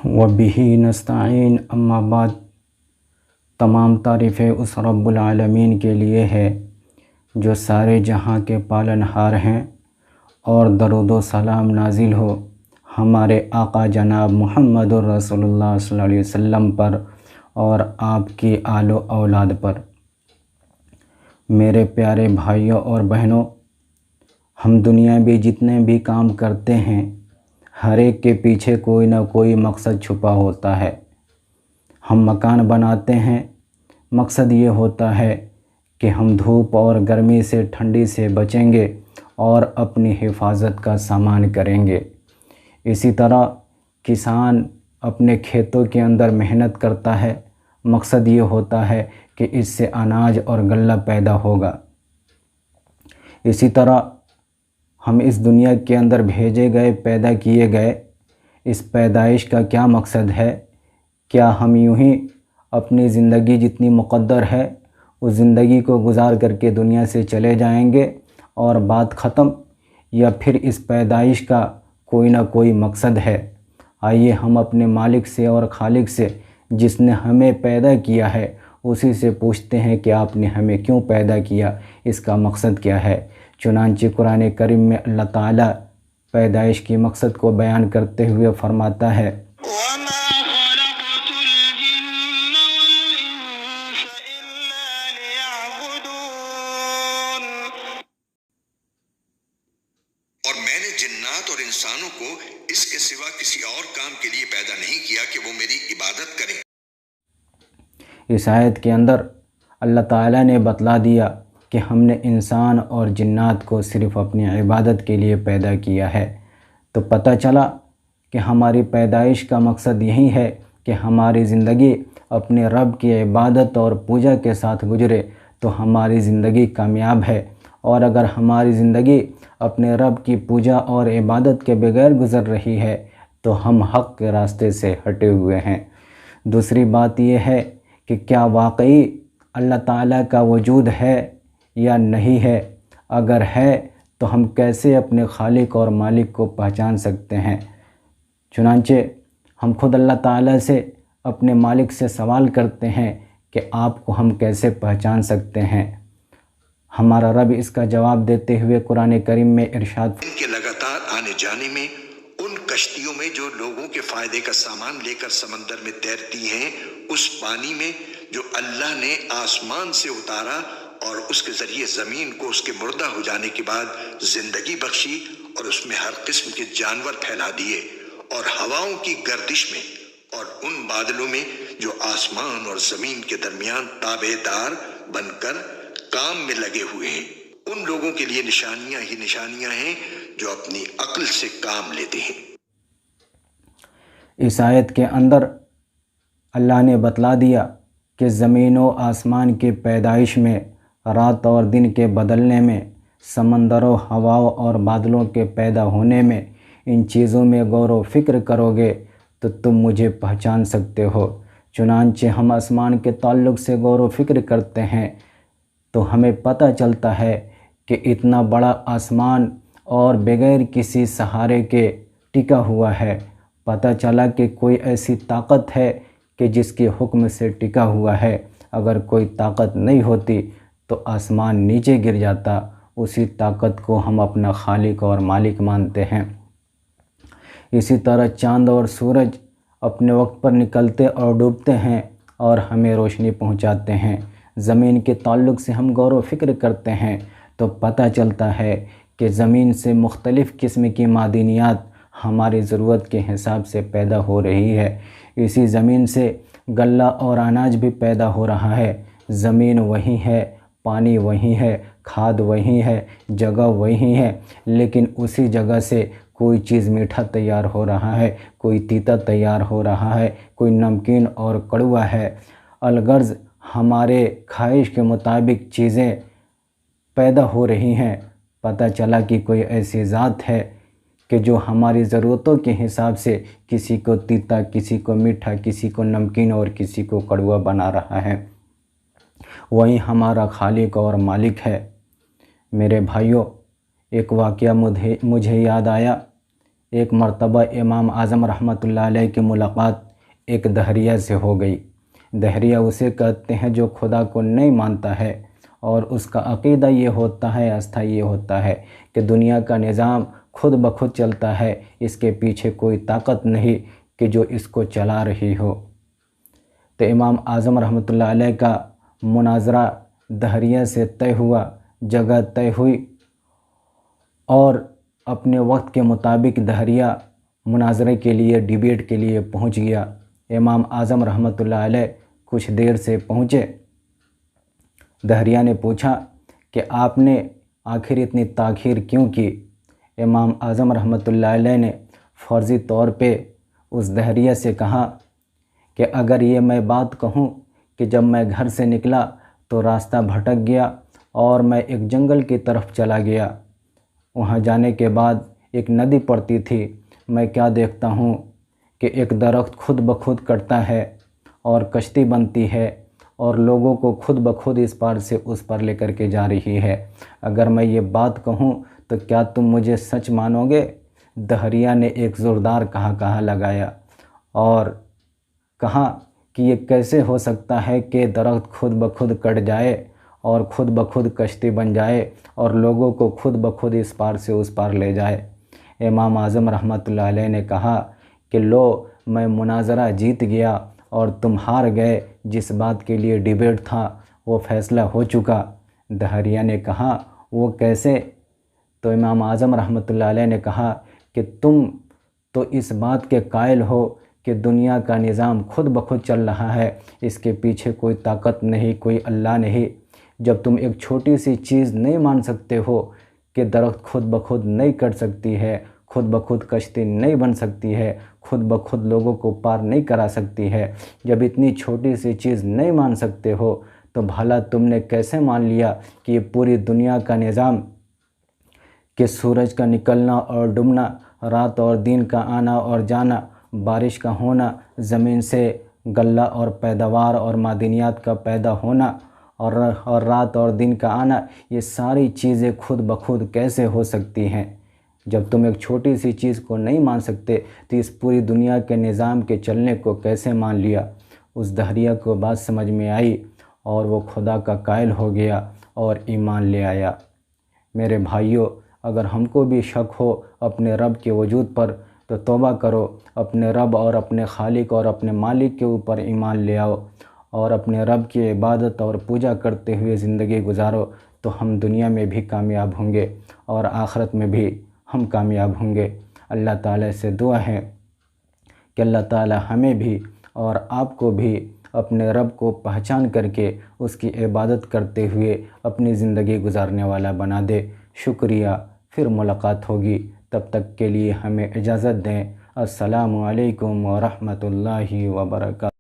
وبہ نستعین اما بعد، تمام تعریفیں اس رب العالمین کے لیے ہے جو سارے جہاں کے پالنہار ہیں، اور درود و سلام نازل ہو ہمارے آقا جناب محمد الرسول اللہ صلی اللہ علیہ وسلم پر اور آپ کی آل و اولاد پر۔ میرے پیارے بھائیوں اور بہنوں، ہم دنیا میں جتنے بھی کام کرتے ہیں، ہر ایک کے پیچھے کوئی نہ کوئی مقصد چھپا ہوتا ہے۔ ہم مکان بناتے ہیں، مقصد یہ ہوتا ہے کہ ہم دھوپ اور گرمی سے، ٹھنڈی سے بچیں گے اور اپنی حفاظت کا سامان کریں گے۔ اسی طرح کسان اپنے کھیتوں کے اندر محنت کرتا ہے، مقصد یہ ہوتا ہے کہ اس سے اناج اور غلہ پیدا ہوگا۔ اسی طرح ہم اس دنیا کے اندر بھیجے گئے، پیدا کیے گئے، اس پیدائش کا کیا مقصد ہے؟ کیا ہم یوں ہی اپنی زندگی جتنی مقدر ہے اس زندگی کو گزار کر کے دنیا سے چلے جائیں گے اور بات ختم، یا پھر اس پیدائش کا کوئی نہ کوئی مقصد ہے؟ آئیے ہم اپنے مالک سے اور خالق سے، جس نے ہمیں پیدا کیا ہے، اسی سے پوچھتے ہیں کہ آپ نے ہمیں کیوں پیدا کیا، اس کا مقصد کیا ہے؟ چنانچہ قرآن کریم میں اللہ تعالیٰ پیدائش کی مقصد کو بیان کرتے ہوئے فرماتا ہے، وَمَا خَلَقْتُ الْجِنَّ وَالْإِنسَ إِلَّا لِيَعْبُدُونِ۔ اور میں نے جنات اور انسانوں کو اس کے سوا کسی اور کام کے لیے پیدا نہیں کیا کہ وہ میری عبادت کریں۔ اس آیت کے اندر اللہ تعالیٰ نے بتلا دیا کہ ہم نے انسان اور جنات کو صرف اپنی عبادت کے لیے پیدا کیا ہے۔ تو پتہ چلا کہ ہماری پیدائش کا مقصد یہی ہے کہ ہماری زندگی اپنے رب کی عبادت اور پوجا کے ساتھ گزرے تو ہماری زندگی کامیاب ہے، اور اگر ہماری زندگی اپنے رب کی پوجا اور عبادت کے بغیر گزر رہی ہے تو ہم حق کے راستے سے ہٹے ہوئے ہیں۔ دوسری بات یہ ہے کہ کیا واقعی اللہ تعالیٰ کا وجود ہے یا نہیں ہے؟ اگر ہے تو ہم کیسے اپنے خالق اور مالک کو پہچان سکتے ہیں؟ چنانچہ ہم خود اللہ تعالیٰ سے، اپنے مالک سے سوال کرتے ہیں کہ آپ کو ہم کیسے پہچان سکتے ہیں؟ ہمارا رب اس کا جواب دیتے ہوئے قرآن کریم میں ارشاد ان کے لگاتار آنے جانے میں، ان کشتیوں میں جو لوگوں کے فائدے کا سامان لے کر سمندر میں تیرتی ہیں، اس پانی میں جو اللہ نے آسمان سے اتارا اور اس کے ذریعے زمین کو اس کے مردہ ہو جانے کے بعد زندگی بخشی اور اس میں ہر قسم کے جانور پھیلا دیے، اور ہواؤں کی گردش میں، اور ان بادلوں میں جو آسمان اور زمین کے درمیان تابع دار بن کر کام میں لگے ہوئے ہیں، ان لوگوں کے لیے نشانیاں ہی نشانیاں ہیں جو اپنی عقل سے کام لیتے ہیں۔ اس آیت کے اندر اللہ نے بتلا دیا کہ زمین و آسمان کی پیدائش میں، رات اور دن کے بدلنے میں، سمندروں، ہواؤں اور بادلوں کے پیدا ہونے میں، ان چیزوں میں غور و فکر کرو گے تو تم مجھے پہچان سکتے ہو۔ چنانچہ ہم آسمان کے تعلق سے غور و فکر کرتے ہیں تو ہمیں پتہ چلتا ہے کہ اتنا بڑا آسمان اور بغیر کسی سہارے کے ٹکا ہوا ہے۔ پتہ چلا کہ کوئی ایسی طاقت ہے کہ جس کے حکم سے ٹکا ہوا ہے۔ اگر کوئی طاقت نہیں ہوتی تو آسمان نیچے گر جاتا۔ اسی طاقت کو ہم اپنا خالق اور مالک مانتے ہیں۔ اسی طرح چاند اور سورج اپنے وقت پر نکلتے اور ڈوبتے ہیں اور ہمیں روشنی پہنچاتے ہیں۔ زمین کے تعلق سے ہم غور و فکر کرتے ہیں تو پتہ چلتا ہے کہ زمین سے مختلف قسم کی معدنیات ہماری ضرورت کے حساب سے پیدا ہو رہی ہے۔ اسی زمین سے غلہ اور اناج بھی پیدا ہو رہا ہے۔ زمین وہی ہے، پانی وہی ہے، کھاد وہی ہے، جگہ وہی ہے، لیکن اسی جگہ سے کوئی چیز میٹھا تیار ہو رہا ہے، کوئی تیتا تیار ہو رہا ہے، کوئی نمکین اور کڑوا ہے۔ الغرض ہمارے خواہش کے مطابق چیزیں پیدا ہو رہی ہیں۔ پتہ چلا کہ کوئی ایسی ذات ہے کہ جو ہماری ضرورتوں کے حساب سے کسی کو تیتا، کسی کو میٹھا، کسی کو نمکین اور کسی کو کڑوا بنا رہا ہے۔ وہی ہمارا خالق اور مالک ہے۔ میرے بھائیوں، ایک واقعہ مجھے یاد آیا۔ ایک مرتبہ امام اعظم رحمۃ اللہ علیہ کی ملاقات ایک دہریہ سے ہو گئی۔ دہریہ اسے کہتے ہیں جو خدا کو نہیں مانتا ہے اور اس کا عقیدہ یہ ہوتا ہے، آستھا یہ ہوتا ہے کہ دنیا کا نظام خود بخود چلتا ہے، اس کے پیچھے کوئی طاقت نہیں کہ جو اس کو چلا رہی ہو۔ تو امام اعظم رحمۃ اللہ علیہ کا مناظرہ دہریہ سے طے ہوا، جگہ طے ہوئی اور اپنے وقت کے مطابق دہریہ مناظرے کے لیے، ڈیبیٹ کے لیے پہنچ گیا۔ امام اعظم رحمۃ اللہ علیہ کچھ دیر سے پہنچے۔ دہریہ نے پوچھا کہ آپ نے آخر اتنی تاخیر کیوں کی؟ امام اعظم رحمۃ اللہ علیہ نے فرضی طور پہ اس دہریہ سے کہا کہ اگر یہ میں بات کہوں کہ جب میں گھر سے نکلا تو راستہ بھٹک گیا اور میں ایک جنگل کی طرف چلا گیا، وہاں جانے کے بعد ایک ندی پڑتی تھی، میں کیا دیکھتا ہوں کہ ایک درخت خود بخود کٹتا ہے اور کشتی بنتی ہے اور لوگوں کو خود بخود اس پار سے اس پر لے کر کے جا رہی ہے۔ اگر میں یہ بات کہوں تو کیا تم مجھے سچ مانو گے؟ دہریہ نے ایک زوردار کہا لگایا اور کہا کہ یہ کیسے ہو سکتا ہے کہ درخت خود بخود کٹ جائے اور خود بخود کشتی بن جائے اور لوگوں کو خود بخود اس پار سے اس پار لے جائے؟ امام اعظم رحمۃ اللہ علیہ نے کہا کہ لو، میں مناظرہ جیت گیا اور تم ہار گئے، جس بات کے لیے ڈیبیٹ تھا وہ فیصلہ ہو چکا۔ دہریہ نے کہا وہ کیسے؟ تو امام اعظم رحمۃ اللہ علیہ نے کہا کہ تم تو اس بات کے قائل ہو کہ دنیا کا نظام خود بخود چل رہا ہے، اس کے پیچھے کوئی طاقت نہیں، کوئی اللہ نہیں۔ جب تم ایک چھوٹی سی چیز نہیں مان سکتے ہو کہ درخت خود بخود نہیں کٹ سکتی ہے، خود بخود کشتی نہیں بن سکتی ہے، خود بخود لوگوں کو پار نہیں کرا سکتی ہے، جب اتنی چھوٹی سی چیز نہیں مان سکتے ہو تو بھلا تم نے کیسے مان لیا کہ یہ پوری دنیا کا نظام، کہ سورج کا نکلنا اور ڈوبنا، رات اور دن کا آنا اور جانا، بارش کا ہونا، زمین سے غلہ اور پیداوار اور معدنیات کا پیدا ہونا اور رات اور دن کا آنا، یہ ساری چیزیں خود بخود کیسے ہو سکتی ہیں؟ جب تم ایک چھوٹی سی چیز کو نہیں مان سکتے تو اس پوری دنیا کے نظام کے چلنے کو کیسے مان لیا؟ اس دہریہ کو بات سمجھ میں آئی اور وہ خدا کا قائل ہو گیا اور ایمان لے آیا۔ میرے بھائیوں، اگر ہم کو بھی شک ہو اپنے رب کے وجود پر تو توبہ کرو، اپنے رب اور اپنے خالق اور اپنے مالک کے اوپر ایمان لے آؤ اور اپنے رب کی عبادت اور پوجا کرتے ہوئے زندگی گزارو، تو ہم دنیا میں بھی کامیاب ہوں گے اور آخرت میں بھی ہم کامیاب ہوں گے۔ اللہ تعالیٰ سے دعا ہے کہ اللہ تعالیٰ ہمیں بھی اور آپ کو بھی اپنے رب کو پہچان کر کے اس کی عبادت کرتے ہوئے اپنی زندگی گزارنے والا بنا دے۔ شکریہ، پھر ملاقات ہوگی، تب تک کے لیے ہمیں اجازت دیں۔ السلام علیکم ورحمۃ اللہ وبرکاتہ۔